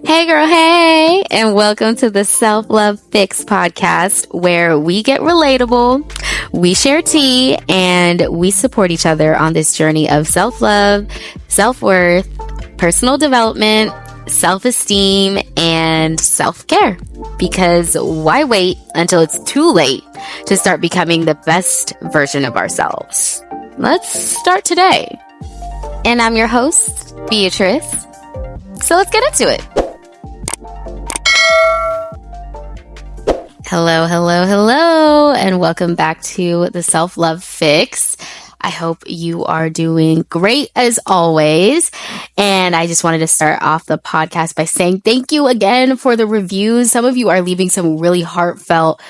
Hey girl, hey, and welcome to the Self-Love Fix podcast, where we get relatable, we share tea, and we support each other on this journey of self-love, self-worth, personal development, self-esteem, and self-care. Because why wait until it's too late to start becoming the best version of ourselves? Let's start today. And I'm your host, Beatrice. So let's get into it. Hello, and welcome back to the Self-Love Fix. I hope you are doing great as always. And I just wanted to start off the podcast by saying thank you again for the reviews. Some of you are leaving some really heartfelt,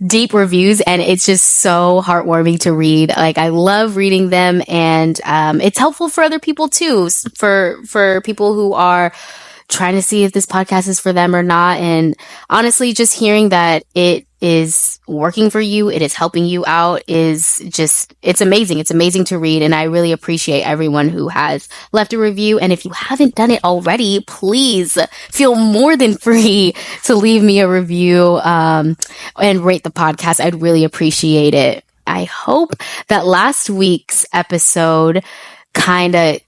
deep reviews, and it's just so heartwarming to read. Like, I love reading them, and it's helpful for other people too, for people who are trying to see if this podcast is for them or not. And honestly, just hearing that it is working for you, it is helping you out, it's amazing. It's amazing to read. And I really appreciate everyone who has left a review. And if you haven't done it already, please feel more than free to leave me a review, and rate the podcast. I'd really appreciate it. I hope that last week's episode kind of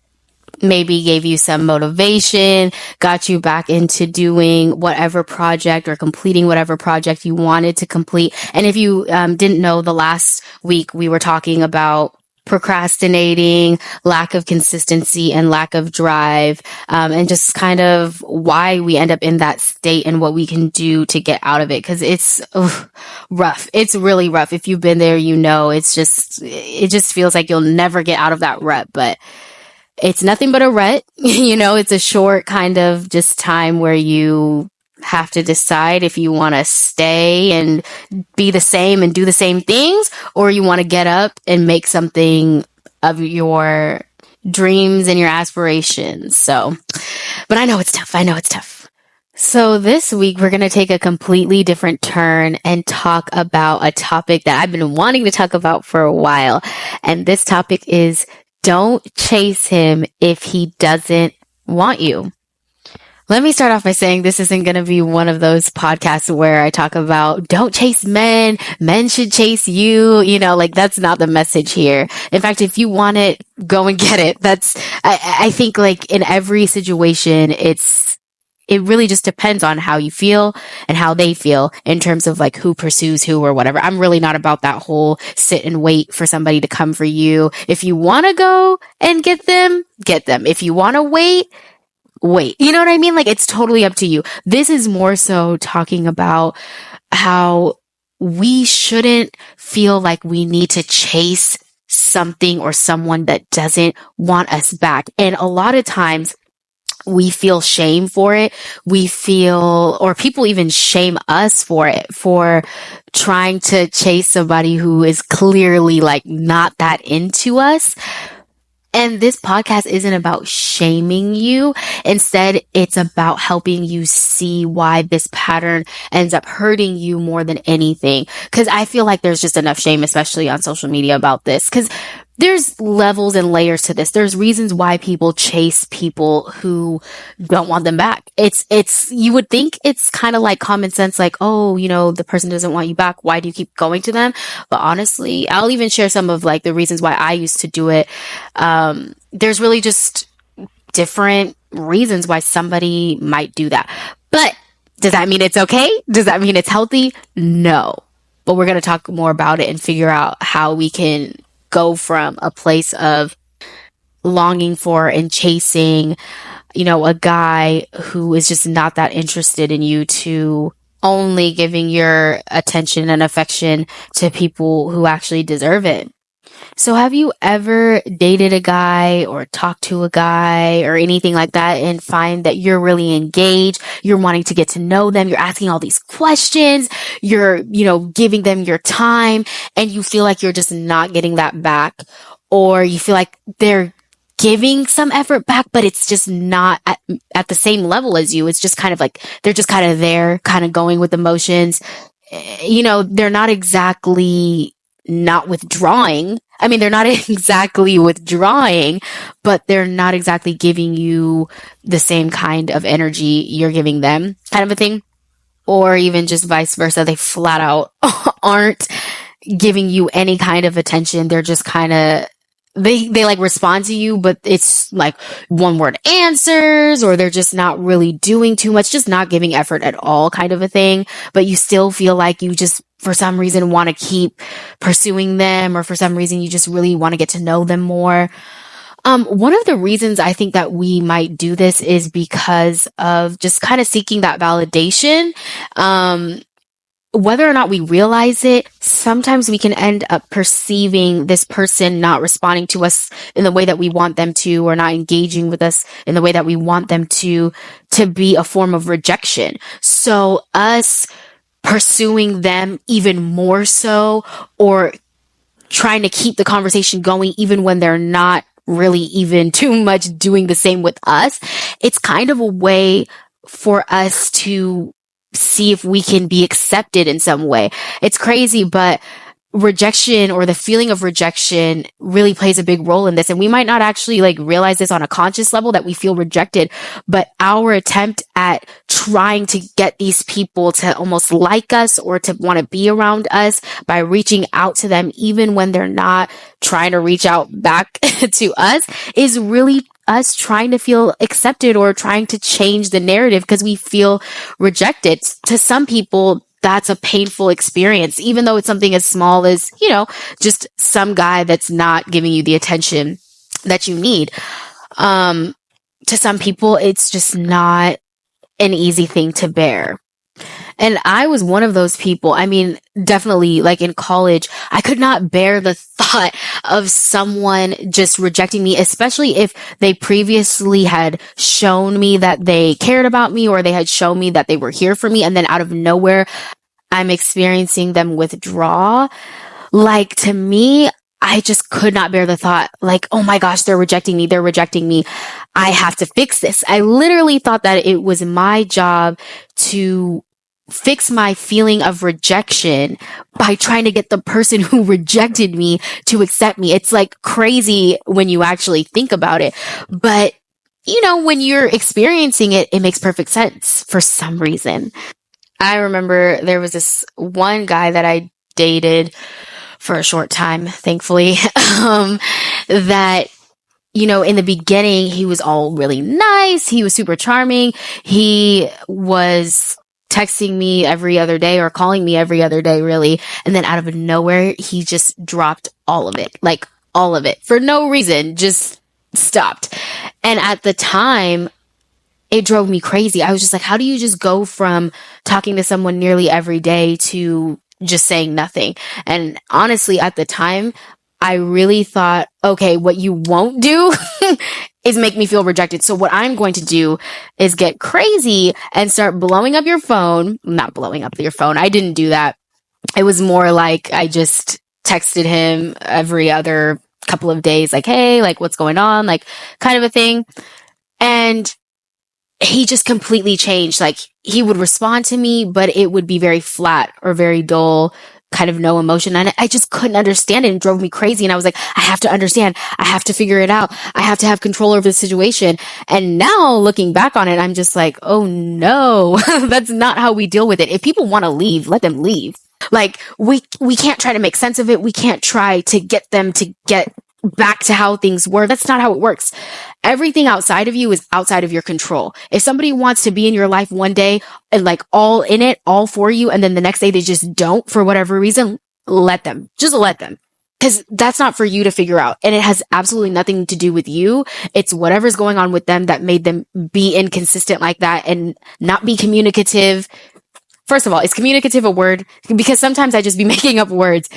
maybe gave you some motivation, got you back into doing whatever project or completing whatever project you wanted to complete. And if you didn't know, the last week we were talking about procrastinating, lack of consistency, and lack of drive, and just kind of why we end up in that state and what we can do to get out of it. Because it's rough. It's really rough. If you've been there, you know, it just feels like you'll never get out of that rut. But it's nothing but a rut. You know, it's a short kind of just time where you have to decide if you want to stay and be the same and do the same things, or you want to get up and make something of your dreams and your aspirations. So, but I know it's tough. So this week we're going to take a completely different turn and talk about a topic that I've been wanting to talk about for a while. And this topic is, don't chase him if he doesn't want you. Let me start off by saying this isn't going to be one of those podcasts where I talk about don't chase men should chase you. You know, like, that's not the message here. In fact, if you want it, go and get it. I think, like, in every situation, it really just depends on how you feel and how they feel in terms of, like, who pursues who or whatever. I'm really not about that whole sit and wait for somebody to come for you. If you want to go and get them, get them. If you want to wait. You know what I mean? Like, it's totally up to you. This is more so talking about how we shouldn't feel like we need to chase something or someone that doesn't want us back. And a lot of times, we feel shame for it. Or people even shame us for it, for trying to chase somebody who is clearly, like, not that into us. And this podcast isn't about shaming you. Instead, it's about helping you see why this pattern ends up hurting you more than anything. Because I feel like there's just enough shame, especially on social media, about this. Because there's levels and layers to this. There's reasons why people chase people who don't want them back. You would think it's kind of like common sense, like, oh, you know, the person doesn't want you back. Why do you keep going to them? But honestly, I'll even share some of, like, the reasons why I used to do it. There's really just different reasons why somebody might do that. But does that mean it's okay? Does that mean it's healthy? No. But we're going to talk more about it and figure out how we can go from a place of longing for and chasing, you know, a guy who is just not that interested in you, to only giving your attention and affection to people who actually deserve it. So have you ever dated a guy or talked to a guy or anything like that and find that you're really engaged, you're wanting to get to know them, you're asking all these questions, you're, you know, giving them your time, and you feel like you're just not getting that back, or you feel like they're giving some effort back, but it's just not at the same level as you. It's just kind of like, they're just kind of there, kind of going with the motions. You know, they're not exactly not withdrawing. I mean, they're not exactly withdrawing, but they're not exactly giving you the same kind of energy you're giving them, kind of a thing. Or even just vice versa. They flat out aren't giving you any kind of attention. They're just kind of, they like respond to you, but it's like one word answers, or they're just not really doing too much, just not giving effort at all, kind of a thing. But you still feel like you just, for some reason, want to keep pursuing them, or for some reason, you just really want to get to know them more. One of the reasons I think that we might do this is because of just kind of seeking that validation. Whether or not we realize it, sometimes we can end up perceiving this person not responding to us in the way that we want them to, or not engaging with us in the way that we want them to be a form of rejection. So us pursuing them even more so, or trying to keep the conversation going even when they're not really even too much doing the same with us, it's kind of a way for us to see if we can be accepted in some way. It's crazy, but rejection, or the feeling of rejection, really plays a big role in this. And we might not actually like realize this on a conscious level that we feel rejected, but our attempt at trying to get these people to almost like us or to want to be around us by reaching out to them, even when they're not trying to reach out back to us, is really us trying to feel accepted or trying to change the narrative because we feel rejected. To some people, that's a painful experience, even though it's something as small as, just some guy that's not giving you the attention that you need. To some people, it's just not an easy thing to bear. And I was one of those people. I mean, definitely, like in college, I could not bear the thought of someone just rejecting me, especially if they previously had shown me that they cared about me, or they had shown me that they were here for me. And then out of nowhere, I'm experiencing them withdraw. Like, to me, I just could not bear the thought, like, oh my gosh, they're rejecting me. They're rejecting me. I have to fix this. I literally thought that it was my job to fix my feeling of rejection by trying to get the person who rejected me to accept me. It's like crazy when you actually think about it. But, when you're experiencing it, it makes perfect sense for some reason. I remember there was this one guy that I dated for a short time, thankfully, that, in the beginning, he was all really nice. He was super charming. He was texting me every other day, or calling me every other day, really. And then out of nowhere, he just dropped all of it, like all of it, for no reason, just stopped. And at the time, it drove me crazy. I was just like, how do you just go from talking to someone nearly every day to just saying nothing? And honestly, at the time, I really thought, okay, what you won't do is make me feel rejected. So what I'm going to do is get crazy and start blowing up your phone. Not blowing up your phone. I didn't do that. It was more like I just texted him every other couple of days, like, hey, like, what's going on? Like, kind of a thing. And he just completely changed. Like, he would respond to me, but it would be very flat or very dull, kind of no emotion. And I just couldn't understand it. It drove me crazy. And I was like, I have to understand. I have to figure it out. I have to have control over the situation. And now looking back on it, I'm just like, oh no, that's not how we deal with it. If people want to leave, let them leave. Like, we can't try to make sense of it. We can't try to get them to get back to how things were. That's not how it works. Everything outside of you is outside of your control. If somebody wants to be in your life one day and like all in it, all for you, and then the next day they just don't for whatever reason, let them. Just let them. Because that's not for you to figure out. And it has absolutely nothing to do with you. It's whatever's going on with them that made them be inconsistent like that and not be communicative. First of all, is communicative a word? Because sometimes I just be making up words.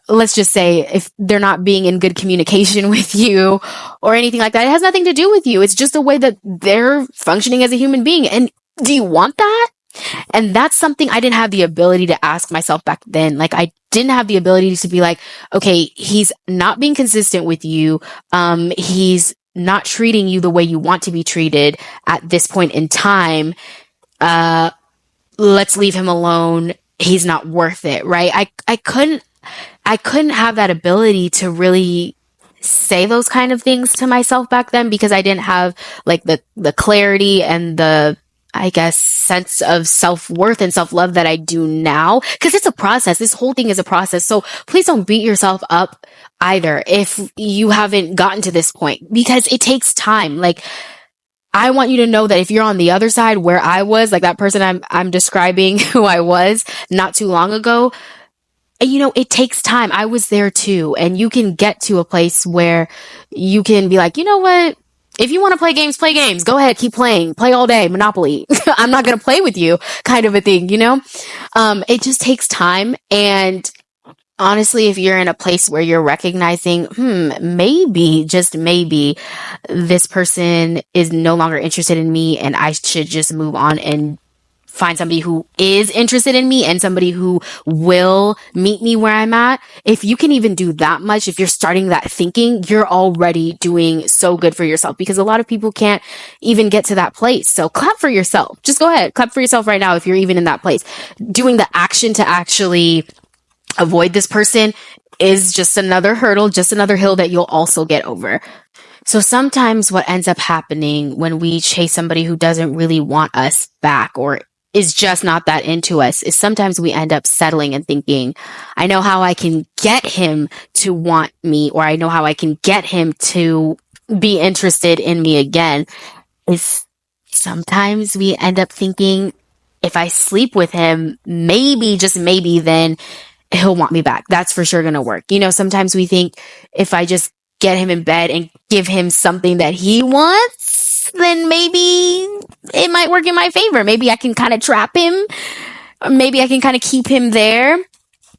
Let's just say if they're not being in good communication with you or anything like that, it has nothing to do with you. It's just the way that they're functioning as a human being. And do you want that? And that's something I didn't have the ability to ask myself back then. Like, I didn't have the ability to be like, okay, he's not being consistent with you. He's not treating you the way you want to be treated at this point in time. Let's leave him alone. He's not worth it, right? I couldn't I couldn't have that ability to really say those kind of things to myself back then because I didn't have like the clarity and the, I guess, sense of self-worth and self-love that I do now. Cause it's a process. This whole thing is a process. So please don't beat yourself up either if you haven't gotten to this point because it takes time. Like, I want you to know that if you're on the other side where I was, like that person I'm describing who I was not too long ago, you know, it takes time. I was there too. And you can get to a place where you can be like, you know what? If you want to play games, play games. Go ahead, keep playing. Play all day, Monopoly. I'm not going to play with you, kind of a thing, you know? It just takes time. And honestly, if you're in a place where you're recognizing, maybe, just maybe, this person is no longer interested in me and I should just move on and find somebody who is interested in me and somebody who will meet me where I'm at. If you can even do that much, if you're starting that thinking, you're already doing so good for yourself because a lot of people can't even get to that place. So clap for yourself. Just go ahead, clap for yourself right now if you're even in that place. Doing the action to actually avoid this person is just another hurdle, just another hill that you'll also get over. So sometimes what ends up happening when we chase somebody who doesn't really want us back or is just not that into us is sometimes we end up settling and thinking, I know how I can get him to want me, or I know how I can get him to be interested in me again. Is sometimes we end up thinking, if I sleep with him, maybe, just maybe, then he'll want me back. That's for sure going to work. You know, sometimes we think if I just get him in bed and give him something that he wants, then maybe it might work in my favor. Maybe I can kind of trap him. Or maybe I can kind of keep him there.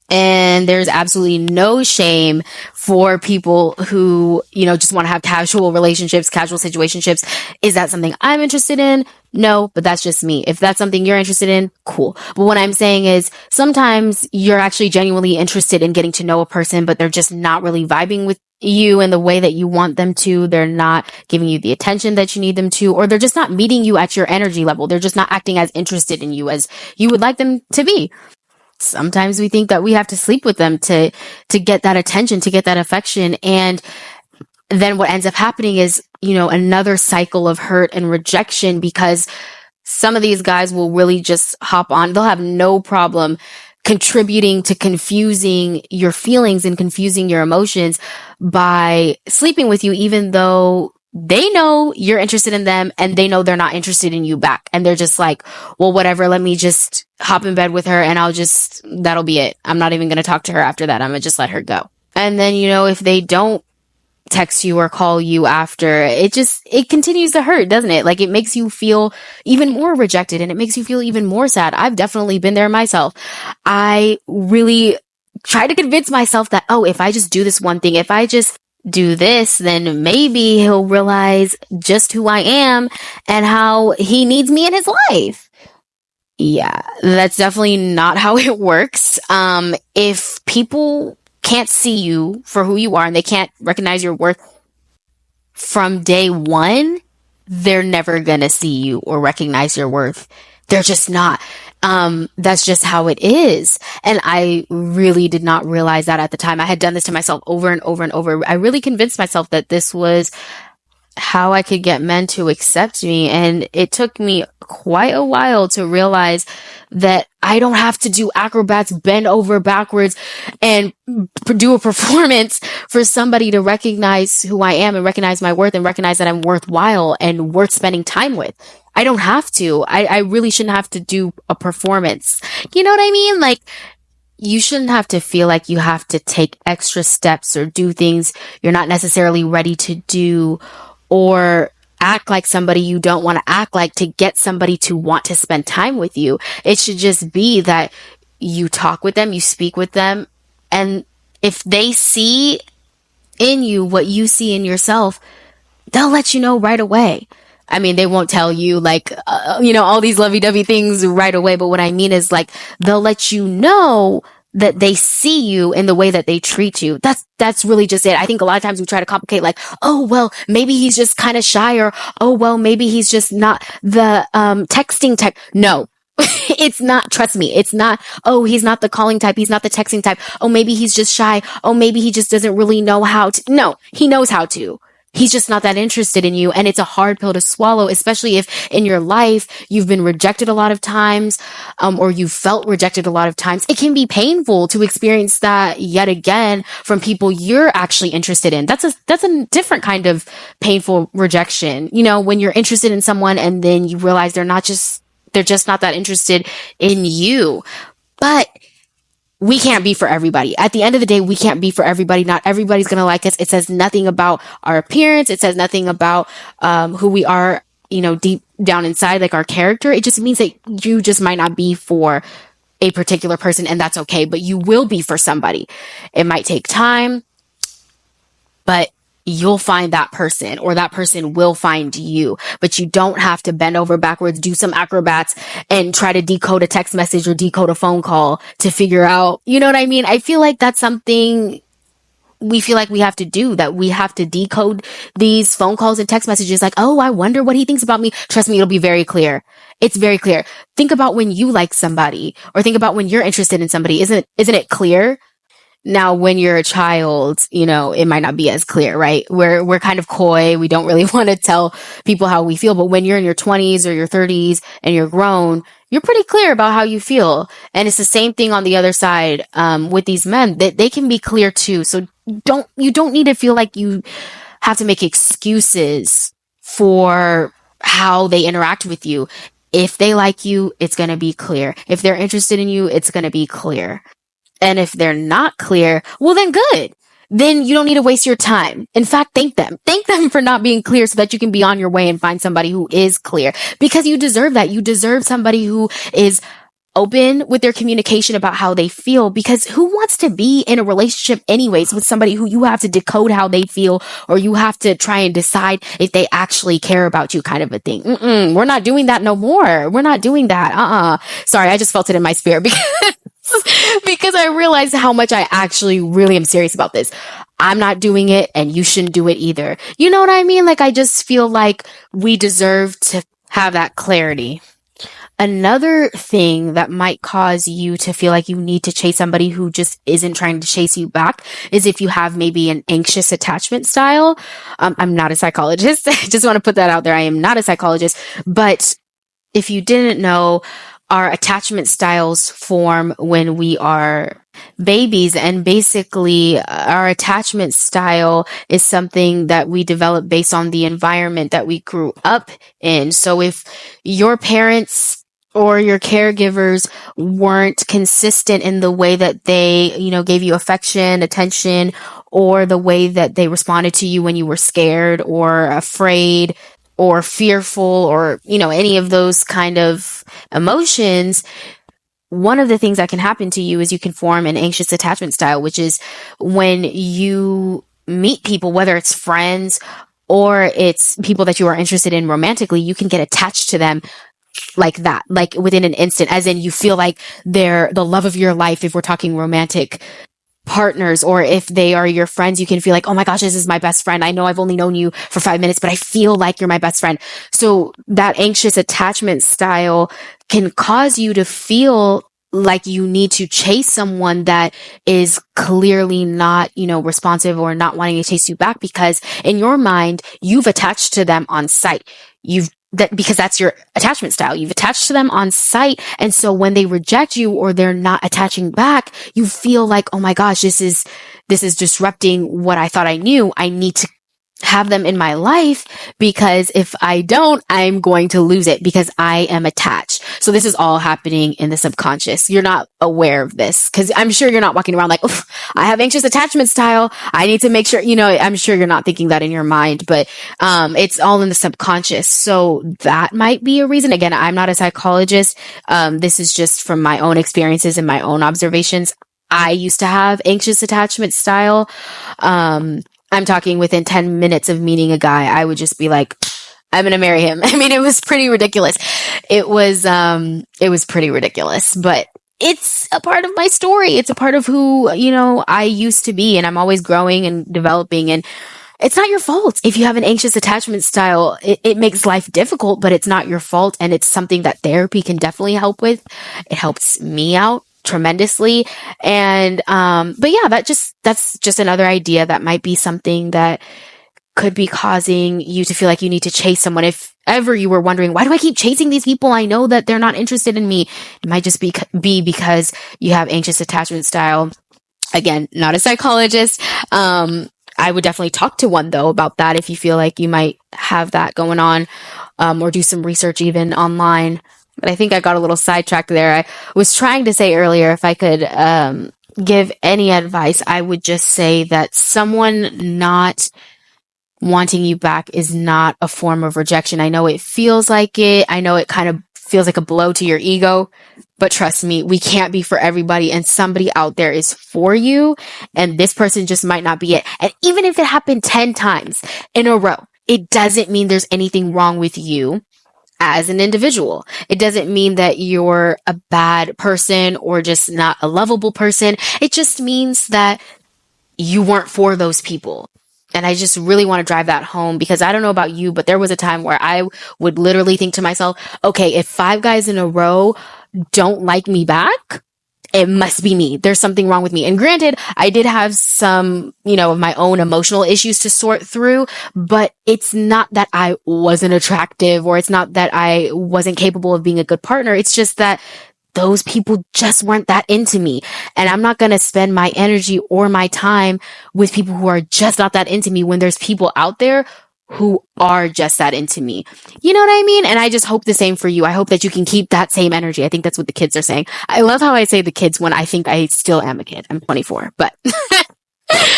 And there's absolutely no shame for people who, you know, just want to have casual relationships, casual situationships. Is that something I'm interested in? No, but that's just me. If that's something you're interested in, cool. But what I'm saying is sometimes you're actually genuinely interested in getting to know a person, but they're just not really vibing with you in the way that you want them to. They're not giving you the attention that you need them to, or they're just not meeting you at your energy level. They're just not acting as interested in you as you would like them to be. Sometimes we think that we have to sleep with them to get that attention, to get that affection. And then what ends up happening is, you know, another cycle of hurt and rejection because some of these guys will really just hop on. They'll have no problem contributing to confusing your feelings and confusing your emotions by sleeping with you, even though they know you're interested in them and they know they're not interested in you back. And they're just like, well, whatever, let me just hop in bed with her and that'll be it. I'm not even going to talk to her after that. I'm going to just let her go. And then, you know, if they don't text you or call you after, it continues to hurt, doesn't it? Like it makes you feel even more rejected and it makes you feel even more sad. I've definitely been there myself. I really try to convince myself that, oh, if I just do this one thing, if I just do this, then maybe he'll realize just who I am and how he needs me in his life. Yeah, that's definitely not how it works. If people can't see you for who you are and they can't recognize your worth from day one, they're never gonna see you or recognize your worth. They're just not. That's just how it is. And I really did not realize that at the time. I had done this to myself over and over and over. I really convinced myself that this was how I could get men to accept me. And it took me quite a while to realize that I don't have to do acrobats, bend over backwards and do a performance for somebody to recognize who I am and recognize my worth and recognize that I'm worthwhile and worth spending time with. I don't have to. I really shouldn't have to do a performance. You know what I mean? Like, you shouldn't have to feel like you have to take extra steps or do things you're not necessarily ready to do, or act like somebody you don't want to act like to get somebody to want to spend time with you. It should just be that you talk with them, you speak with them, and if they see in you what you see in yourself, they'll let you know right away. I mean, they won't tell you like, all these lovey-dovey things right away. But what I mean is like, they'll let you know that they see you in the way that they treat you. That's really just it. I think a lot of times we try to complicate like, oh, well, maybe he's just kind of shy, or, oh, well, maybe he's just not the, texting type. No, It's not, trust me, it's not, oh, he's not the calling type. He's not the texting type. Oh, maybe he's just shy. Oh, maybe he just doesn't really know how to. No, he knows how to. He's just not that interested in you. And it's a hard pill to swallow, especially if in your life you've been rejected a lot of times, or you felt rejected a lot of times. It can be painful to experience that yet again from people you're actually interested in. That's a different kind of painful rejection. You know, when you're interested in someone and then you realize they're just not that interested in you. But we can't be for everybody. At the end of the day, we can't be for everybody. Not everybody's going to like us. It says nothing about our appearance. It says nothing about who we are, you know, deep down inside, like our character. It just means that you just might not be for a particular person, and that's okay. But you will be for somebody. It might take time, but you'll find that person, or that person will find you. But you don't have to bend over backwards, do some acrobats, and try to decode a text message or decode a phone call to figure out, you know what I mean? I feel like that's something we feel like we have to do, that we have to decode these phone calls and text messages like, oh, I wonder what he thinks about me. Trust me, it'll be very clear. It's very clear. Think about when you like somebody, or think about when you're interested in somebody. Isn't it clear? Now, when you're a child, you know, it might not be as clear, right? We're kind of coy. We don't really want to tell people how we feel. But when you're in your 20s or your 30s and you're grown, you're pretty clear about how you feel. And it's the same thing on the other side, with these men, that they can be clear too. So you don't need to feel like you have to make excuses for how they interact with you. If they like you, it's going to be clear. If they're interested in you, it's going to be clear. And if they're not clear, well, then good. Then you don't need to waste your time. In fact, thank them. Thank them for not being clear so that you can be on your way and find somebody who is clear, because you deserve that. You deserve somebody who is open with their communication about how they feel, because who wants to be in a relationship anyways with somebody who you have to decode how they feel, or you have to try and decide if they actually care about you, kind of a thing. We're not doing that no more. We're not doing that. Sorry, I just felt it in my spirit because I realized how much I actually really am serious about this. I'm not doing it, and you shouldn't do it either. You know what I mean? Like, I just feel like we deserve to have that clarity. Another thing that might cause you to feel like you need to chase somebody who just isn't trying to chase you back is if you have maybe an anxious attachment style. I'm not a psychologist. I just want to put that out there. I am not a psychologist, but if you didn't know, our attachment styles form when we are babies, and basically our attachment style is something that we develop based on the environment that we grew up in. So if your parents or your caregivers weren't consistent in the way that they, you know, gave you affection, attention, or the way that they responded to you when you were scared or afraid or fearful, or, you know, any of those kind of emotions, one of the things that can happen to you is you can form an anxious attachment style, which is when you meet people, whether it's friends or it's people that you are interested in romantically, you can get attached to them like that, like within an instant, as in you feel like they're the love of your life. If we're talking romantic partners, or if they are your friends, you can feel like, oh my gosh, this is my best friend. I know I've only known you for 5 minutes, but I feel like you're my best friend. So that anxious attachment style can cause you to feel like you need to chase someone that is clearly not, you know, responsive or not wanting to chase you back, because in your mind, you've attached to them on sight. Because that's your attachment style. You've attached to them on sight. And so when they reject you or they're not attaching back, you feel like, oh my gosh, this is disrupting what I thought I knew. I need to have them in my life, because if I don't, I'm going to lose it because I am attached. So this is all happening in the subconscious. You're not aware of this, because I'm sure you're not walking around like, oh, I have anxious attachment style. I need to make sure, you know, I'm sure you're not thinking that in your mind, but it's all in the subconscious. So that might be a reason. Again, I'm not a psychologist. This is just from my own experiences and my own observations. I used to have anxious attachment style. I'm talking within 10 minutes of meeting a guy, I would just be like, I'm going to marry him. I mean, it was pretty ridiculous. It was pretty ridiculous, but it's a part of my story. It's a part of who, you know, I used to be, and I'm always growing and developing. And it's not your fault. If you have an anxious attachment style, it makes life difficult, but it's not your fault. And it's something that therapy can definitely help with. It helps me out tremendously. And, but yeah, that's just another idea that might be something that could be causing you to feel like you need to chase someone. If ever you were wondering, why do I keep chasing these people? I know that they're not interested in me. It might just be because you have anxious attachment style. Again, not a psychologist. I would definitely talk to one though about that if you feel like you might have that going on, or do some research even online. But I think I got a little sidetracked there. I was trying to say earlier, if I could give any advice, I would just say that someone not wanting you back is not a form of rejection. I know it feels like it. I know it kind of feels like a blow to your ego, but trust me, we can't be for everybody, and somebody out there is for you, and this person just might not be it. And even if it happened 10 times in a row, it doesn't mean there's anything wrong with you as an individual. It doesn't mean that you're a bad person or just not a lovable person. It just means that you weren't for those people. And I just really want to drive that home, because I don't know about you, but there was a time where I would literally think to myself, okay, if 5 guys in a row don't like me back, it must be me. There's something wrong with me. And granted, I did have some, of my own emotional issues to sort through, but it's not that I wasn't attractive, or it's not that I wasn't capable of being a good partner. It's just that those people just weren't that into me. And I'm not going to spend my energy or my time with people who are just not that into me when there's people out there who are just that into me. You know what I mean? And I just hope the same for you. I hope that you can keep that same energy. I think that's what the kids are saying. I love how I say the kids when I think I still am a kid. I'm 24, but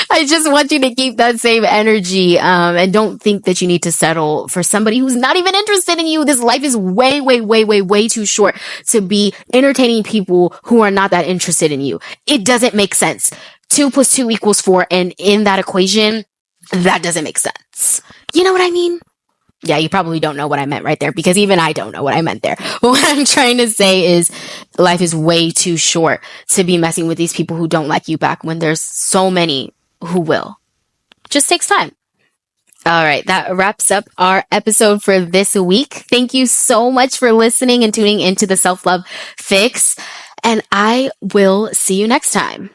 I just want you to keep that same energy, and don't think that you need to settle for somebody who's not even interested in you. This life is way, way, way, way, way too short to be entertaining people who are not that interested in you. It doesn't make sense. 2 + 2 = 4. And in that equation, that doesn't make sense. You know what I mean? Yeah, you probably don't know what I meant right there, because even I don't know what I meant there. But what I'm trying to say is life is way too short to be messing with these people who don't like you back when there's so many who will. Just takes time. All right, that wraps up our episode for this week. Thank you so much for listening and tuning into the Self-Love Fix, and I will see you next time.